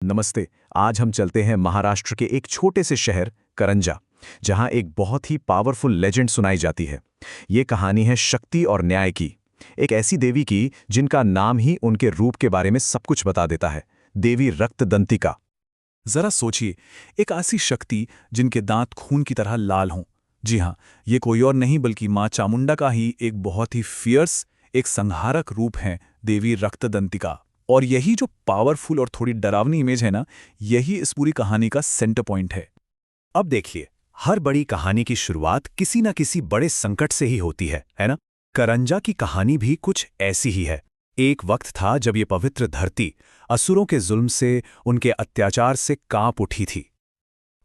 नमस्ते। आज हम चलते हैं महाराष्ट्र के एक छोटे से शहर करंजा, जहां एक बहुत ही पावरफुल लेजेंड सुनाई जाती है। ये कहानी है शक्ति और न्याय की, एक ऐसी देवी की जिनका नाम ही उनके रूप के बारे में सब कुछ बता देता है। देवी रक्तदंतिका। जरा सोचिए, एक ऐसी शक्ति जिनके दांत खून की तरह लाल हों। जी हाँ, ये कोई और नहीं बल्कि मां चामुंडा का ही एक बहुत ही फियर्स, एक संहारक रूप है, देवी रक्तदंतिका। और यही जो पावरफुल और थोड़ी डरावनी इमेज है ना, यही इस पूरी कहानी का सेंटर पॉइंट है। अब देखिए, हर बड़ी कहानी की शुरुआत किसी न किसी बड़े संकट से ही होती है ना? करंजा की कहानी भी कुछ ऐसी ही है। एक वक्त था जब ये पवित्र धरती असुरों के जुल्म से, उनके अत्याचार से कांप उठी थी।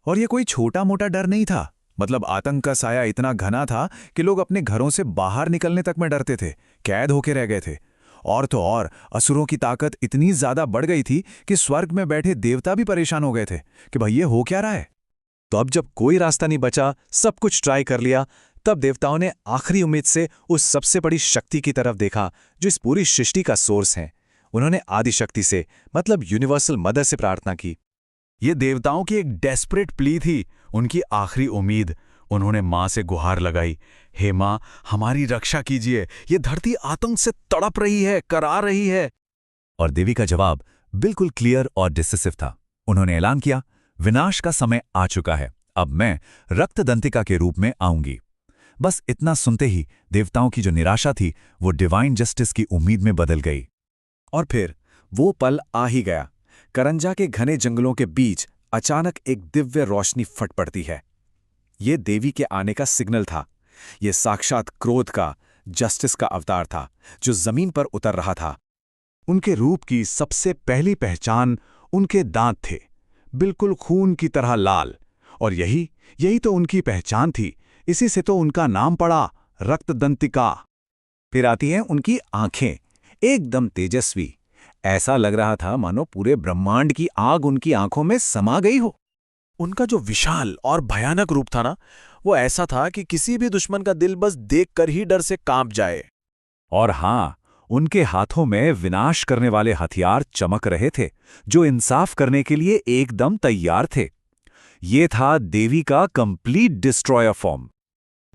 और ये कोई छोटा मोटा डर नहीं था। मतलब आतंक का साया इतना घना था कि लोग अपने घरों से बाहर निकलने तक में डरते थे, कैद होके रह गए थे। और तो और असुरों की ताकत इतनी ज्यादा बढ़ गई थी कि स्वर्ग में बैठे देवता भी परेशान हो गए थे कि भाई ये हो क्या रहा है। तो अब जब कोई रास्ता नहीं बचा, सब कुछ ट्राई कर लिया, तब देवताओं ने आखिरी उम्मीद से उस सबसे बड़ी शक्ति की तरफ देखा जो इस पूरी सृष्टि का सोर्स है। उन्होंने आदिशक्ति से, मतलब यूनिवर्सल मदर से प्रार्थना की। ये देवताओं की एक डेस्परेट प्ली थी, उनकी आखिरी उम्मीद। उन्होंने मां से गुहार लगाई, हे मां, हमारी रक्षा कीजिए, ये धरती आतंक से तड़प रही है, करा रही है। और देवी का जवाब बिल्कुल क्लियर और डिसिसिव था। उन्होंने ऐलान किया, विनाश का समय आ चुका है, अब मैं रक्तदंतिका के रूप में आऊंगी। बस इतना सुनते ही देवताओं की जो निराशा थी वो डिवाइन जस्टिस की उम्मीद में बदल गई। और फिर वो पल आ ही गया। करंजा के घने जंगलों के बीच अचानक एक दिव्य रोशनी फट पड़ती है। ये देवी के आने का सिग्नल था। ये साक्षात क्रोध का, जस्टिस का अवतार था जो जमीन पर उतर रहा था। उनके रूप की सबसे पहली पहचान उनके दांत थे, बिल्कुल खून की तरह लाल। और यही तो उनकी पहचान थी। इसी से तो उनका नाम पड़ा रक्तदंतिका। फिर आती हैं उनकी आंखें, एकदम तेजस्वी। ऐसा लग रहा था मानो पूरे ब्रह्मांड की आग उनकी आंखों में समा गई हो। उनका जो विशाल और भयानक रूप था ना, वो ऐसा था कि किसी भी दुश्मन का दिल बस देखकर ही डर से कांप जाए। और हां, उनके हाथों में विनाश करने वाले हथियार चमक रहे थे, जो इंसाफ करने के लिए एकदम तैयार थे। ये था देवी का कंप्लीट डिस्ट्रॉयर फॉर्म।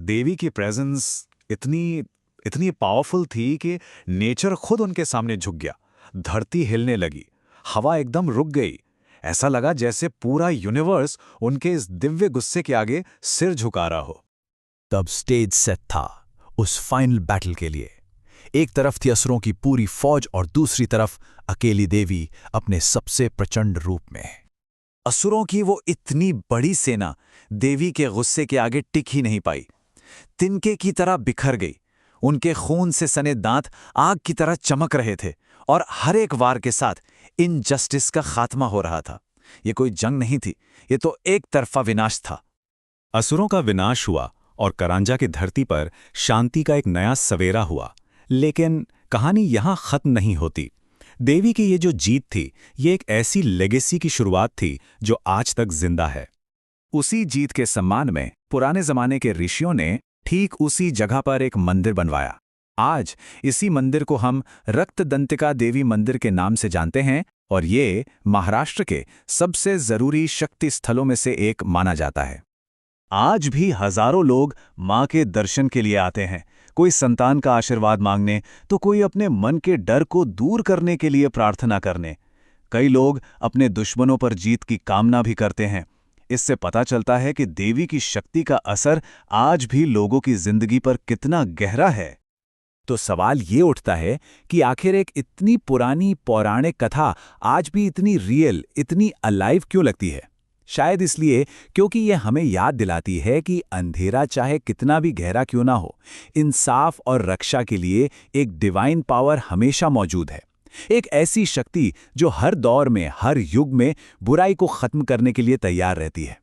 देवी की प्रेजेंस इतनी पावरफुल थी कि नेचर खुद उनके सामने झुक गया। धरती हिलने लगी, हवा एकदम रुक गई। ऐसा लगा जैसे पूरा यूनिवर्स उनके इस दिव्य गुस्से के आगे सिर झुका रहा हो। तब स्टेज सेट था उस फाइनल बैटल के लिए। एक तरफ थी असुरों की पूरी फौज और दूसरी तरफ अकेली देवी अपने सबसे प्रचंड रूप में। असुरों की वो इतनी बड़ी सेना देवी के गुस्से के आगे टिक ही नहीं पाई। तिनके की तरह बिखर गई। उनके खून से सने दांत आग की तरह चमक रहे थे और हर एक वार के साथ इनजस्टिस का खात्मा हो रहा था। ये कोई जंग नहीं थी, ये तो एक तरफा विनाश था। असुरों का विनाश हुआ और करंजा की धरती पर शांति का एक नया सवेरा हुआ। लेकिन कहानी यहां खत्म नहीं होती। देवी की ये जो जीत थी, ये एक ऐसी लेगेसी की शुरुआत थी जो आज तक जिंदा है। उसी जीत के सम्मान में पुराने जमाने के ऋषियों ने ठीक उसी जगह पर एक मंदिर बनवाया। आज इसी मंदिर को हम रक्तदंतिका देवी मंदिर के नाम से जानते हैं और ये महाराष्ट्र के सबसे जरूरी शक्ति स्थलों में से एक माना जाता है। आज भी हजारों लोग मां के दर्शन के लिए आते हैं, कोई संतान का आशीर्वाद मांगने, तो कोई अपने मन के डर को दूर करने के लिए प्रार्थना करने। कई लोग अपने दुश्मनों पर जीत की कामना भी करते हैं। इससे पता चलता है कि देवी की शक्ति का असर आज भी लोगों की जिंदगी पर कितना गहरा है। तो सवाल ये उठता है कि आखिर एक इतनी पुरानी पौराणिक कथा आज भी इतनी रियल, इतनी अलाइव क्यों लगती है? शायद इसलिए क्योंकि ये हमें याद दिलाती है कि अंधेरा चाहे कितना भी गहरा क्यों ना हो, इंसाफ और रक्षा के लिए एक डिवाइन पावर हमेशा मौजूद है। एक ऐसी शक्ति जो हर दौर में, हर युग में बुराई को खत्म करने के लिए तैयार रहती है।